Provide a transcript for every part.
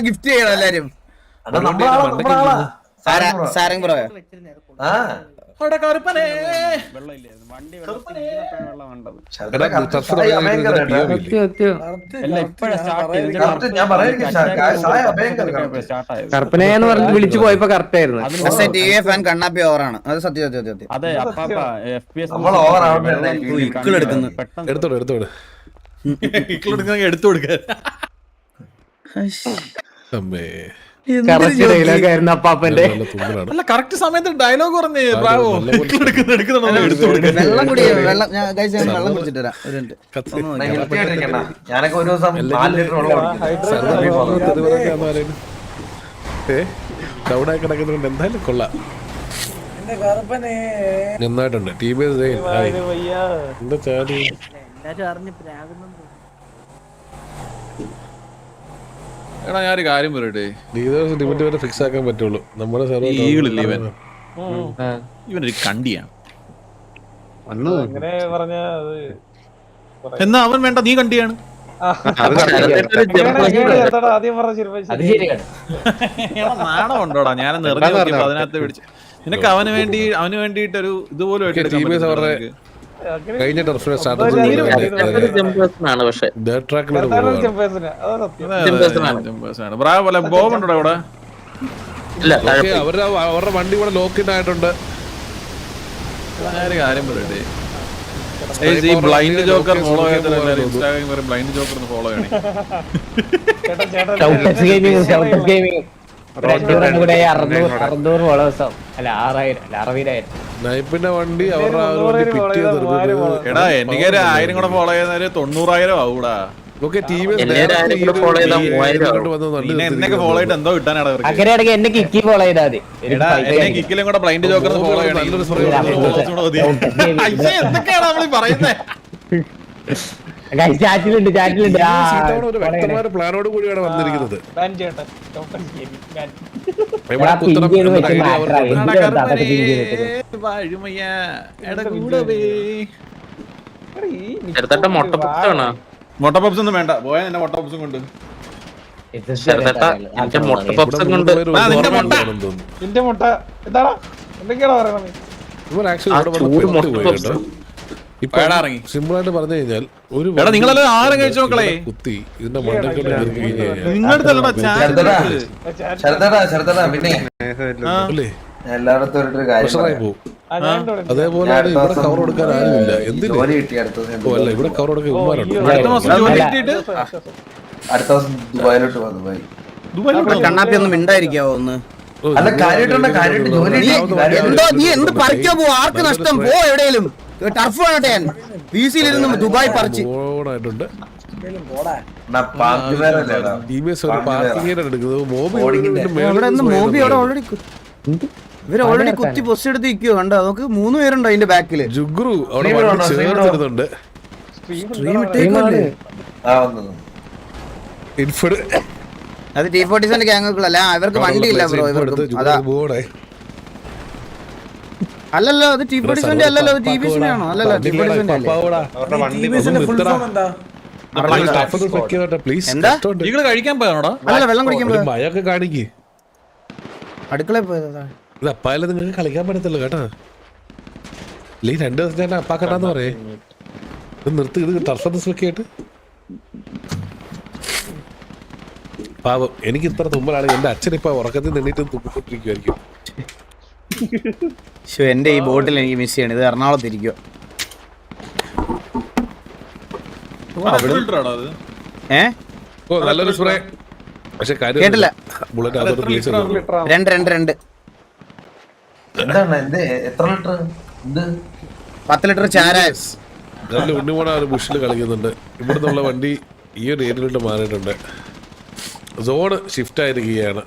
Gift ചെയ്യണം എല്ലാരും. Sarang bro കറുപ്പനെന്ന് പറഞ്ഞ് വിളിച്ചു പോയപ്പോ കറക്റ്റ് ആയിരുന്നു. ഫാൻ കണ്ണാപ്പി ഓവറാണ്. അത് സത്യം. എടുത്തു കൊടുക്ക. അല്ല കറക്റ്റ് സമയത്ത് ഡയലോഗ് പറഞ്ഞേ. വെള്ളം കുടി. വെള്ളം കുടിച്ചിട്ട് വരാം. ഞാനൊക്കെ ഒരു ദിവസം 4 ലിറ്റർ ഡൗണായി കിടക്കുന്നുണ്ട്. എന്തായാലും കൊള്ളാം, നന്നായിട്ടുണ്ട്. എന്താ ചാടി എടാ ഞാനൊരു കാര്യം പറയട്ടെ, ലിമിറ്റ് വരെ ഫിക്സ് ആക്കാൻ പറ്റുള്ളൂ നമ്മുടെ ഇവനൊരു കണ്ടിയാണ്. എന്നാ അവൻ വേണ്ട, നീ കണ്ടിയാണ്. നാണം ഉണ്ടോടാ? ഞാനൊന്ന് എറിഞ്ഞു നോക്കിയപ്പോ അതിനകത്ത് പിടിച്ചു. നിനക്ക് അവന് വേണ്ടിട്ടൊരു ഇതുപോലും കഴിഞ്ഞ ബോബുണ്ടോ അവിടെ? അവരുടെ വണ്ടി ഇവിടെ ലോക്കിഡ് ആയിട്ടുണ്ട്. ഞാനൊരു കാര്യം പറയട്ടെ, ഈ ബ്ലൈൻഡ് ജോക്കർ ഫോളോ ചെയ്തിട്ട് ഇൻസ്റ്റാഗ്രാമിൽ ബ്ലൈൻഡ് ജോക്കർ ഫോളോ ചെയ്യണേ. നൈപ്പിന്റെ വണ്ടി അവരുടെ എടാ എനിക്കൊരു 1000 കൂടെ ഫോളോ ചെയ്യുന്നൊരു 90,000 ആവൂടാ. എന്നൊക്കെ ഫോളോ ചെയ്തിട്ട് എന്തോ കിട്ടാനാണ്. എന്നെ കിക്കി ഫോളോ ചെയ്താൽ മതി. കിക്കിലും കൂടെ ബ്ലൈൻഡ് ജോക്കർ ഫോളോ ചെയ്യണം. എന്തൊക്കെയാണ് നമ്മൾ പറയുന്നത്? വ്യക്തമായ പ്ലാനോട് കൂടിയാണ് വന്നിരിക്കുന്നത്. മൊട്ട പപ്സ് ഒന്നും വേണ്ട, പോയാ എന്നെ മൊട്ട പപ്സും കൊണ്ട്. സിമ്പിൾ ആയിട്ട് പറഞ്ഞു കഴിഞ്ഞാൽ ഒരു നിങ്ങളെല്ലാം ആരും കഴിച്ചു നോക്കളെ കുത്തി ഇതിന്റെ മണ്ടൊക്കെ അതേപോലെ ഇവിടെ കവർ കൊടുക്കാൻ ആരുമില്ല. എന്തില്ല ഇവിടെ കവർ കൊടുക്കാൻ ഉമ്മാരുണ്ട്. കണ്ണാപ്പി ഒന്നും മിണ്ടായിരിക്കാവോ ഒന്ന്? നീ എന്ത് പറിക്കാ പോ? ആർക്ക് നഷ്ടം? പോ എവിടെയെങ്കിലും. ടർഫ് വേണട്ടെ. ഞാൻ വീസിലിരുന്ന് ദുബായ് പറിച്ച് ഇവര് ഓൾറെഡി കുത്തി പൊസ്റ്റ് എടുത്ത് നിൽക്കുവോ? കണ്ടോ? നമുക്ക് 3 പേരുണ്ടോ അതിന്റെ ബാക്കില്? ജുഗ്രു അവിടെ ചേർത്തിരുന്നുണ്ട്. അത് T47 ഗ്യാങ്ങുകളല്ല, ഇവർക്ക് വണ്ടിയില്ല ബ്രോ. ഇവർക്ക് അല്ലല്ലോ, അത് T47 അല്ലല്ലോ, TVS ആണോ? അല്ലല്ലോ, T47 കഴിക്കാൻ പോയാണോടാ? അല്ല, വെള്ളം കുടിക്കാൻ പോയാ. മയൊക്കെ കാണിക്ക്. അടുക്കളയിൽ പോയതാ. ഇത് അപ്പായാലും നിങ്ങൾക്ക് കളിക്കാൻ പറ്റത്തില്ല കേട്ടാ. ഇല്ല 2 ദിവസം ഞാൻ അപ്പാക്കട്ടാന്ന് പറയേ. ഇത് നിർത്തി. ഇത് ടർഫൊക്കെ ആയിട്ട് പാവം. എനിക്ക് ഇത്ര തുമ്പലാണ്. എന്റെ അച്ഛൻ ഇപ്പൊ ഉറക്കത്തിൽ നിന്നിട്ട് തുമ്പിക്കൊണ്ടിരിക്കുവായിരിക്കും. എന്റെ ഈ ബോട്ടിൽ എനിക്ക് മിസ് ചെയ്യണം. ഇത് എറണാകുളത്ത് ഇരിക്കുവോ? നല്ലൊരു സ്പ്രേ. പക്ഷെ കേട്ടില്ല. ബുള്ളറ്റ് അതോട് പ്ലീസ് 2 10 ലിറ്റർ ചാര. നല്ല ഉണ്ണിമോണ ബുഷിൽ കളിക്കുന്നുണ്ട്. ഇവിടുന്നുള്ള വണ്ടി ഈ ഒരു ഏരിയയിലോട്ട് മാറിയിട്ടുണ്ട്. സോണ് ഷിഫ്റ്റ് ആയിരിക്കുകയാണ്.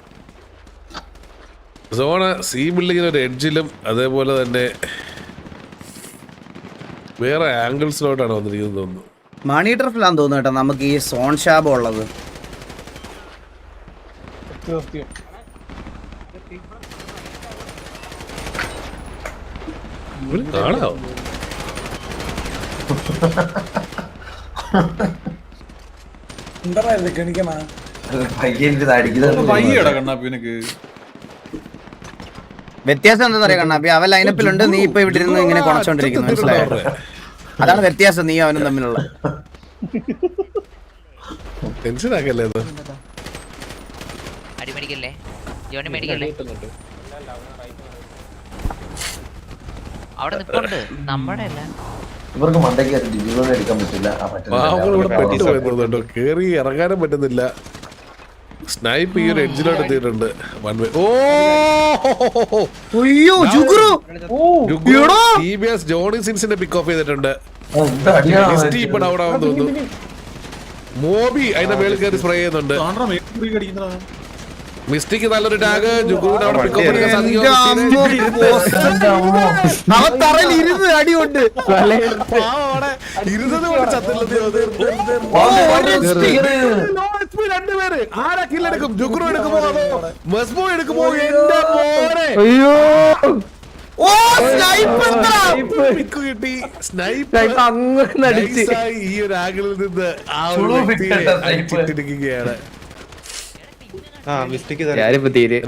സോണ് സി ബിൽഡിങ്ങിന് ഒരു എഡ്ജിലും അതേപോലെ തന്നെ വേറെ ആംഗിൾസിലോട്ടാണ് വന്നിരിക്കുന്നത് തോന്നുന്നു. മണി ട്രഫിലാന്ന് തോന്നുന്നു കേട്ടോ നമുക്ക് ഈ സോൺ ഷാബ് ഉള്ളത്. കാണാവോ? എന്താ ഗണിക്കണ പയ്യടാ കണ്ണാപ്പിനക്ക്. വ്യത്യാസം എന്താ പറയാ കണ്ണാപ്പി, അവൻ ലൈനപ്പിലുണ്ട്, നീ ഇപ്പൊ ഇവിടെ ഇരുന്ന് ഇങ്ങനെ കുണച്ചോണ്ടിരിക്കുന്നു, മനസ്സിലായോ? അതാണ് വ്യത്യാസം നീ അവനും തമ്മിലുള്ള. ടെൻഷൻ ആക്കല്ലേ അത്. അടിമേടിക്കല്ലേ ജോണി മേടിക്കല്ലേ, അവിടെ നിപ്പുണ്ട് നമ്മുടെ അല്ല. ഇവർക്ക് മണ്ടയ്ക്ക് ഡിജിലോൺ എടുക്കാൻ പറ്റില്ല. ഇവിടെ പെട്ടുപോയെന്നുണ്ടോ, കേറി ഇറങ്ങാനും പറ്റുന്നില്ല. സ്നൈപ്പ് ഈ ഒരു എഡ്ജിലോട്ട് എത്തിയിട്ടുണ്ട്. ജോണി സിൻസിന്റെ പിക്ക് ഓഫ് ചെയ്തിട്ടുണ്ട്. ഇപ്പൊ ഡൗൺ ആവാൻ തോന്നുന്നു. മോബി അതിന്റെ മേളിൽ കയറി സ്പ്രേ ചെയ്യുന്നുണ്ട്. മിസ്റ്റിക്ക് നല്ലൊരു ടാഗ്. ജുഗുവിന് അവിടെ പിക്ക് ഓഫ് എടുക്കാൻ സാധിക്കും. അടിയുണ്ട് ഇരുന്നത് കൊണ്ട് ചത്തില്ലത്. രണ്ടുപേര് ആരാ കില്ലെടുക്കും? ജുഗുറു എടുക്കുമോ അതോ മസ്ബോ എടുക്കുമോ? എന്റെ മോനെ അയ്യോ പിക്ക് കിട്ടി. സ്നൈപ്പ് അങ്ങനെ അടിച്ച് ഈ ഒരു ആംഗിളിൽ നിന്ന് ആ ഒരു വ്യക്തിയെ അടിച്ചിട്ടിരിക്കുകയാണ്. ഞാനിപ്പോ തീരെ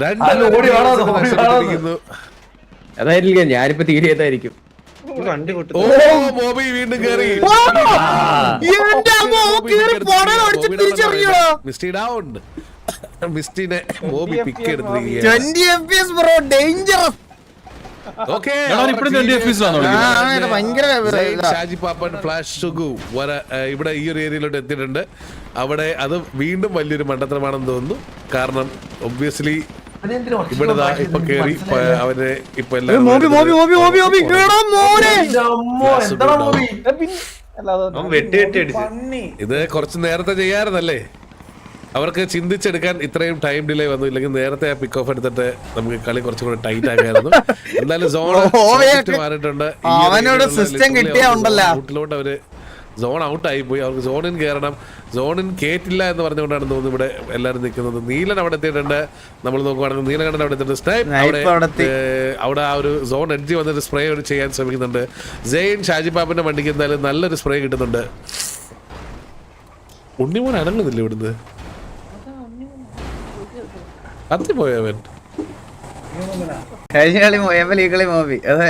അതായിരിക്കും, ഞാനിപ്പോ തീരെതായിരിക്കും. ഓ മോബി വീണ്ടും കേറി. Misty down. മിസ്റ്റിനെ മോബി പിക്ക് എടുത്തിരിക്കുകയാണ്. ഓക്കെ, ഷാജി പാപ്പൻ ഫ്ലാഷ് സുഗു ഇവിടെ ഈ ഒരു ഏരിയയിലോട്ട് എത്തിയിട്ടുണ്ട്. അവിടെ അത് വീണ്ടും വലിയൊരു മണ്ടത്തരമാണെന്ന് തോന്നുന്നു. കാരണം ഒബ്വിയസ്ലി ഇവിടെ ഇപ്പൊ കേറി അവനെ ഇപ്പൊ ഇത് കുറച്ച് നേരത്തെ ചെയ്യാറുന്നല്ലേ. അവർക്ക് ചിന്തിച്ചെടുക്കാൻ ഇത്രയും ടൈം ഡിലേ വന്നു. ഇല്ലെങ്കിൽ നേരത്തെ ആ പിക്ക് ഓഫ് എടുത്തിട്ട് നമുക്ക് കളി കുറച്ചും കൂടെ ടൈറ്റ് ആക്കായിരുന്നു. എന്തായാലും സോൺ മാറിയിട്ടുണ്ട്. റൂട്ടിലോട്ട് അവര് സോൺ ഔട്ട് ആയി പോയി. അവർക്ക് സോണിൻ കയറണം. സോണിൻ കേറ്റില്ല എന്ന് പറഞ്ഞുകൊണ്ടാണ് തോന്നുന്നു ഇവിടെ എല്ലാവരും നിൽക്കുന്നത്. നീലൻ അവിടെ എത്തിയിട്ടുണ്ട്. നമ്മൾ നോക്കുവാണെങ്കിൽ നീലകണ്ഠൻ അവിടെ എത്തിയിട്ടുണ്ട്. സ്നൈപ്പ് അവിടെ ആ ഒരു സോൺ എഡ്ജ് വന്നിട്ട് സ്പ്രേ ചെയ്യാൻ ശ്രമിക്കുന്നുണ്ട്. സെയിൻ ഷാജി പാപ്പന്റെ വണ്ടിക്ക് എന്തായാലും നല്ലൊരു സ്പ്രേ കിട്ടുന്നുണ്ട്. ഉണ്ണിമോൻ അനങ്ങുന്നില്ല ഇവിടുന്ന്. കത്തിപ്പോയവൻ കഴിഞ്ഞ കളി ഈ കളി മോബി. അതെ,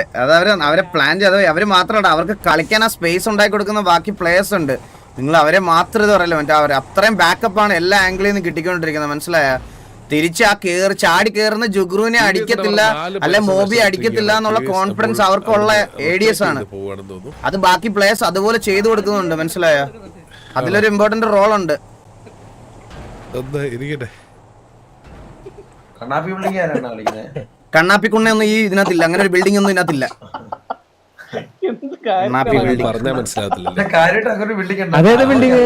അവരെ പ്ലാൻ ചെയ്ത് അവര് മാത്രമല്ല, അവർക്ക് കളിക്കാൻ ആ സ്പേസ് ഉണ്ടാക്കി കൊടുക്കുന്ന ബാക്കി പ്ലേയേഴ്സ് ഉണ്ട്. നിങ്ങൾ അവരെ മാത്രം ഇത് പറയല്ലോ, മറ്റേ അവർ അത്രയും ബാക്കപ്പാണ് എല്ലാ ആംഗിളിൽ നിന്ന് കിട്ടിക്കൊണ്ടിരിക്കുന്നത്, മനസ്സിലായ? തിരിച്ച് ആ ചാടി കയറുന്ന ജുഗ്രുവിനെ അടിക്കത്തില്ല, അല്ലെ മോബി അടിക്കത്തില്ല എന്നുള്ള കോൺഫിഡൻസ് അവർക്കുള്ള ADS ആണ്. അത് ബാക്കി പ്ലേയേഴ്സ് അതുപോലെ ചെയ്തു കൊടുക്കുന്നുണ്ട്, മനസ്സിലായ? അതിലൊരു ഇമ്പോർട്ടന്റ് റോൾ ഉണ്ട്. കണ്ണാപ്പിക്കുണ്ണ ഒന്നും ഈ ഇതിനകത്തില്ല. അങ്ങനെ ഒരു ബിൽഡിംഗ് ഒന്നും ഇതിനകത്തില്ല. പറഞ്ഞാൽ മനസ്സിലാകത്തില്ല. അതേത് ബിൽഡിംഗ്?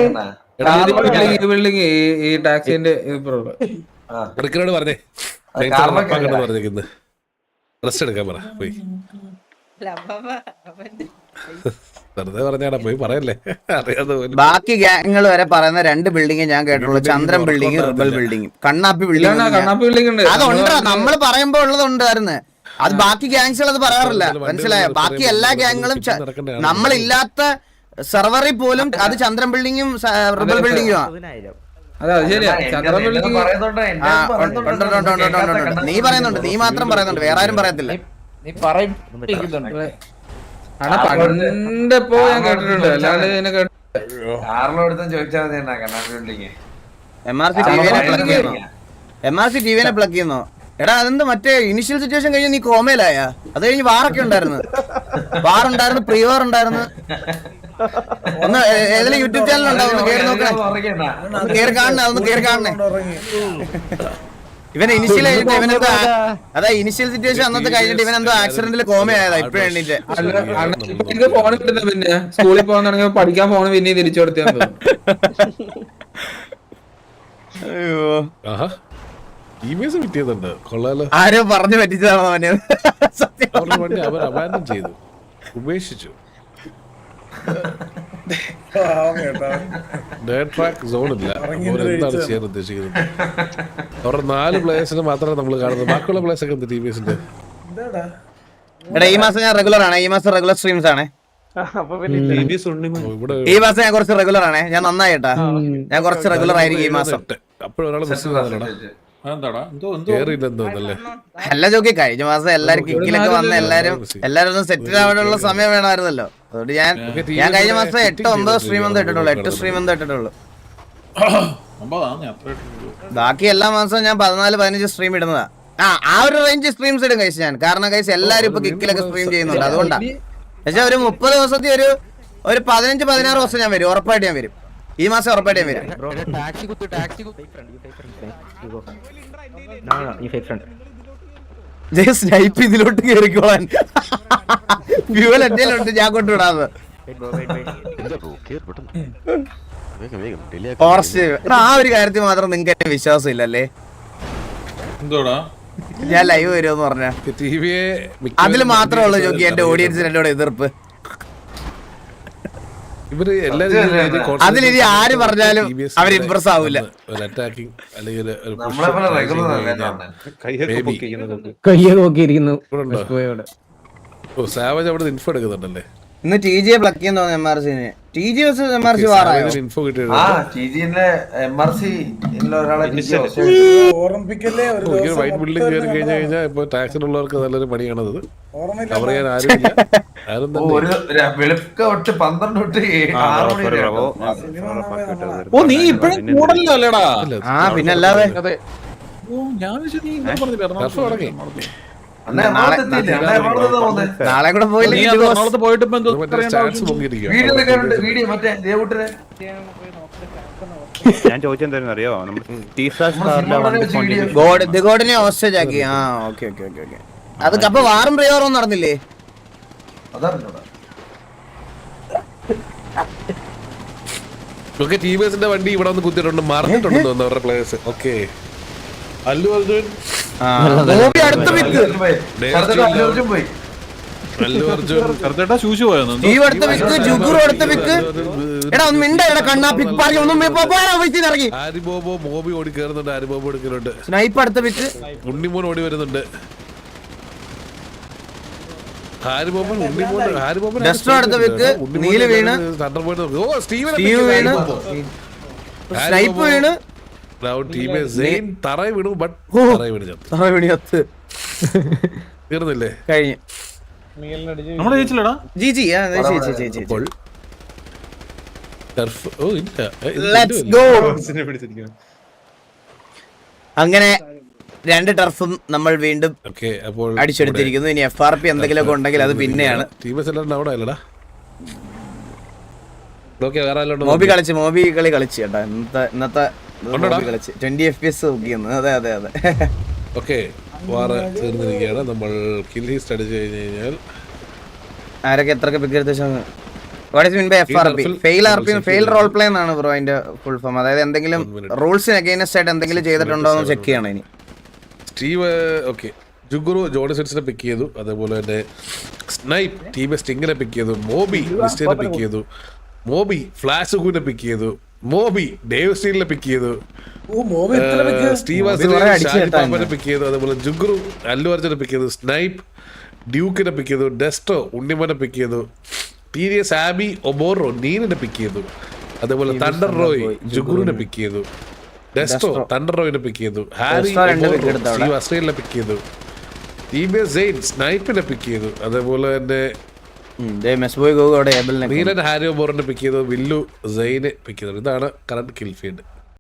ഈ ടാക്സിന്റെ പറഞ്ഞേ പറഞ്ഞിരിക്കുന്നത് റെസ്റ്റ് എടുക്കാൻ പറ പോയി. വെറുതെ പറഞ്ഞാടാ, പോയി പറയല്ലേ. അറിയാതെ ബാക്കി ഗ്യാങ്ങൾ വരെ പറയുന്ന 2 ബിൽഡിംഗ് ഞാൻ കേട്ടുള്ളൂ. ചന്ദ്രൻ ബിൽഡിംഗ്, റിബൽ ബിൽഡിംഗ്, കണ്ണാപ്പി ബിൽഡിംഗ്. അതുണ്ട്, നമ്മൾ പറയുമ്പോ ഉള്ളതുണ്ടായിരുന്നു. അത് ബാക്കി ഗ്യാങ്സുകൾ അത് പറയാറില്ല, മനസ്സിലായോ? ബാക്കി എല്ലാ ഗ്യാങ്ങുകളും നമ്മളില്ലാത്ത സെർവറിൽ പോലും അത് ചന്ദ്രൻ ബിൽഡിങ്ങും റിബൽ ബിൽഡിങ്ങും. നീ പറയുന്നുണ്ട്, നീ മാത്രം പറയുന്നുണ്ട്, വേറെ ആരും പറയത്തില്ല. പണ്ടിപ്പോ ഞാൻ കേട്ടിട്ടുണ്ട്, അല്ലാണ്ട് MRC ടിവിനെ പ്ലഗ് ചെയ്യുന്നോ? എടാ അതെന്ത് മറ്റേ ഇനിഷ്യൽ സിറ്റുവേഷൻ കഴിഞ്ഞ് നീ കോമയിലായ? അത് കഴിഞ്ഞ് വാറൊക്കെ ഉണ്ടായിരുന്നു, വാറുണ്ടായിരുന്നു, പ്രീവാർ ഉണ്ടായിരുന്നു. ഒന്ന് ഏതെങ്കിലും യൂട്യൂബ് ചാനൽ ഉണ്ടാവും, കേറി നോക്കണേ, കേറി കാണണേ, അതൊന്ന് കേറി കാണണേ. ഇവൻ ഇനിഷ്യൽ ഇവനെന്തോ അതാ ഇനിഷ്യൽ സിറ്റുവേഷൻ അന്നത്തെ കഴിഞ്ഞിട്ട് ഇവനെന്തോ ആക്സിഡന്റിൽ കോമയായതാ. ഇപ്പഴും എണ്ണീറ്റ് ഫോൺ കിട്ടുന്ന പിന്നെ സ്കൂളിൽ പോകാൻ തുടങ്ങിയപ്പോ പഠിക്കാൻ ഫോൺ പിന്നെ തിരിച്ചു കൊടുത്തത്. ആരോ പറഞ്ഞു പറ്റിച്ചതാണോ അവന്? ചെയ്തു ഉപേക്ഷിച്ചു. എന്താണ് ചെയ്യാൻ ഉദ്ദേശിക്കുന്നത്? അവരുടെ 4 പ്ലേയേഴ്സിന് മാത്രമേ നമ്മൾ കാണുന്നത്. ബാക്കിയുള്ള പ്ലേയേഴ്സ് ഒക്കെ എന്ത് ടീമേഴ്സിന്റെ? എടാ ഈ മാസം ഞാൻ റെഗുലർ ആണ്, ഈ മാസം റെഗുലർ സ്ട്രീംസ് ആണ്. ഈ മാസം ഞാൻ കുറച്ച് റെഗുലർ ആണ്, ഞാൻ നന്നായിട്ടാ, ഞാൻ കുറച്ച് റെഗുലർ ആയിരിക്കും ഈ മാസം. അപ്പോഴും ഒരാൾ മിസ് ചെയ്താലടാ അതെന്താടാ എന്തോ കേറിയില്ലെന്ന് തോന്നുന്നല്ലേ. അല്ല ജോക്കി, കഴിഞ്ഞ മാസം എല്ലാരും കിക്കിലൊക്കെ വന്ന് എല്ലാരും ഒന്ന് സെറ്റിൽ ആവാനുള്ള സമയം വേണമായിരുന്നല്ലോ. അതുകൊണ്ട് ഞാൻ കഴിഞ്ഞ മാസം 8-9 സ്ട്രീം എന്തോ ഇട്ടിട്ടുള്ളൂ, 8 സ്ട്രീം എന്തോ ഇട്ടിട്ടുള്ളൂ. ബാക്കി എല്ലാ മാസവും ഞാൻ 14-15 സ്ട്രീം ഇടുന്നതാ. ആ ഒരു റേഞ്ച് സ്ട്രീംസ് ഇടും കൈസ് ഞാൻ. കാരണം കൈസ് എല്ലാരും ഇപ്പൊ കിക്കിലൊക്കെ സ്ട്രീം ചെയ്യുന്നുണ്ട്, അതുകൊണ്ടാ. പക്ഷെ ഒരു 30 ദിവസത്തിൽ ഒരു 15-16 ദിവസം ഞാൻ വരും, ഉറപ്പായിട്ട് ഞാൻ വരും. ഈ മാസം ഉറപ്പായിട്ട് ഞാൻ വരും. സ്നൈപ്പ് ഇതിലോട്ട് കേറിക്കോളാൻ ഫ്യൂവൽ എന്തേലുണ്ട്, ഞാൻ കൊണ്ടുവിടാന്ന്. ആ ഒരു കാര്യത്തിൽ മാത്രം നിങ്ങൾക്ക് എന്നെ വിശ്വാസം ഇല്ലല്ലേ? എന്തോടാ ഞാൻ ലൈവ് വരുമെന്ന് പറഞ്ഞ അതില് മാത്രമേ ഉള്ളൂ ജോക്കി എന്റെ ഓഡിയൻസിന് എന്നോട് എതിർപ്പ്. ഇവര് എല്ലാരും അതിലിനി ആര് പറഞ്ഞാലും അവർ ഇംപ്രസ് ആവൂല. അറ്റാക്കിംഗ് അല്ലെങ്കിൽ കയ്യെ നോക്കിയിരിക്കുന്നു. സാവജ് അവിടെ ഇൻഫോ എടുക്കുന്നുണ്ടല്ലേ. ഇന്ന് ടി ജിയെ പ്ലക്ക് ചെയ്യാൻ തോന്നുന്നു MRC-നെ. ടി ജി വേഴ്സസ് MRC വാറായോ? ഇൻഫോ കിട്ടിയത് വൈറ്റ് ബിൽഡിംഗ് കയറി കഴിഞ്ഞാൽ ഇപ്പൊ ടാക്സിനുള്ളവർക്ക് നല്ലൊരു പണിയാണത്. കവർ ചെയ്യാൻ ആരുമില്ല. ആരും ഓ നീ ഇപ്പഴും കൂടല്ലോ അല്ലേടാ? പിന്നല്ലാതെ നാളെ കൂടെ പോയില്ല. എറണാകുളത്ത് പോയിട്ട് ഇപ്പൊ എന്തോ ചാൻസ് പൊങ്ങിയിരിക്കും. ഞാൻ ചോദിച്ചെന്തായിരുന്നു അറിയോ, ഗോഡിനെ ഹോസ്റ്റേജ് ആക്കി. ആ ഓക്കെ. അത് അപ്പൊ വാറും പ്രയോറും നടന്നില്ലേ? ടീമേഴ്സിന്റെ വണ്ടി ഇവിടെ വന്ന് കുത്തിയിട്ടുണ്ട്, മറന്നിട്ടുണ്ടെന്ന് തോന്നുന്നു അവരുടെ പ്ലേയേഴ്സ്. ഓക്കെ, അല്ലു അർജുൻ അടുത്ത പിക്ക് ശൂശു പോയെന്ന് ആരിബോബോ മോബി ഓടി കയറുന്നുണ്ട്. ആരിബോബോ ഓടിക്കുന്നുണ്ട്. സ്നൈപ്പ് അടുത്ത പിക്ക്. ഉണ്ണിമോൻ ഓടി വരുന്നുണ്ട്. നീല് വീണ് സ്നൈപ്പ് വീണ് തറ വീണു. തീർന്നില്ലേ? കഴിഞ്ഞു. നമ്മളെ ജയിച്ചില്ലടാ. അങ്ങനെ 2 ടർഫും നമ്മൾ വീണ്ടും അടിച്ചെടുത്തിരിക്കുന്നു. ഇനി FRP എന്തെങ്കിലുമൊക്കെ ഉണ്ടെങ്കിൽ അത് പിന്നെയാണ്. മോബി കളി കളിച്ചു കേട്ടോ. ഇന്നത്തെ കളിച്ച് 20 FPS നോക്കിയെന്ന്. അതെ. ഓക്കെ, വാറ് തീർന്നിരിക്കുകയാണ്. നമ്മൾ കിൽ ലിസ്റ്റ് അടിച്ചു കഴിഞ്ഞ് കഴിഞ്ഞാൽ ആരൊക്കെ എത്രയൊക്കെ പിക്ക് എടുത്ത FRP ഫെയിൽ റോൾ പ്ലേ എന്നാണ് ബ്രോ അതിന്റെ ഫുൾ ഫോം. അതായത് എന്തെങ്കിലും റൂൾസിന് അഗൈൻസ്റ്റ് ആയിട്ട് എന്തെങ്കിലും ചെയ്തിട്ടുണ്ടോ എന്ന് ചെക്ക് ചെയ്യണം ഇനി. സ്റ്റീവ് ഓക്കെ, ജുഗുറു ജോണിസെറ്റ്സിനെ പിക്ക് ചെയ്തു. അതേപോലെ തന്നെ സ്നൈപ്പ് ടീം സ്റ്റിങ്ങിനെ പിക്ക് ചെയ്തു. മോബി ലിസ്റ്റിനെ പിക്ക് ചെയ്തു. മോബി ഫ്ലാഷ് ഹൂനെ പിക്ക് ചെയ്തു. മോബി ഡേവ് സ്റ്റീലിനെ പിക്ക് ചെയ്തു. സ്റ്റീവ് പിക്ക് ചെയ്തു. അതേപോലെ ജുഗുറു അല്ലു അർജുനെ പിക്ക് ചെയ്തു. സ്നൈപ്പ് ഡ്യൂക്കിനെ പിക്ക് ചെയ്തു. ഡെസ്റ്റോ ഉണ്ണിമനെ പിക്ക് ചെയ്തു. ടീരിയസ് ആബി ഒബോറോ നീലിനെ പിക്ക് ചെയ്തു. അതേപോലെ തണ്ടർ റോയ് ജുഗുറിനെ പിക്ക് ചെയ്തു. ഡെസ്റ്റോ തണ്ടർ റോയിനെ പിക്ക് ചെയ്തു. ഹാരി സ്റ്റീവ് അസ്ട്രേലിയനെ പിക്ക് ചെയ്തു. സ്നൈപ്പിനെ പിക്ക് ചെയ്തു. അതേപോലെ തന്നെ നീലൻ ഹാരി ഒബോറിനെ പിക്ക് ചെയ്തു. വില്ലു സെയിനെ പിക്ക് ചെയ്തു. ഇതാണ് കറന്റ് കിൽ ഫീൽഡ്.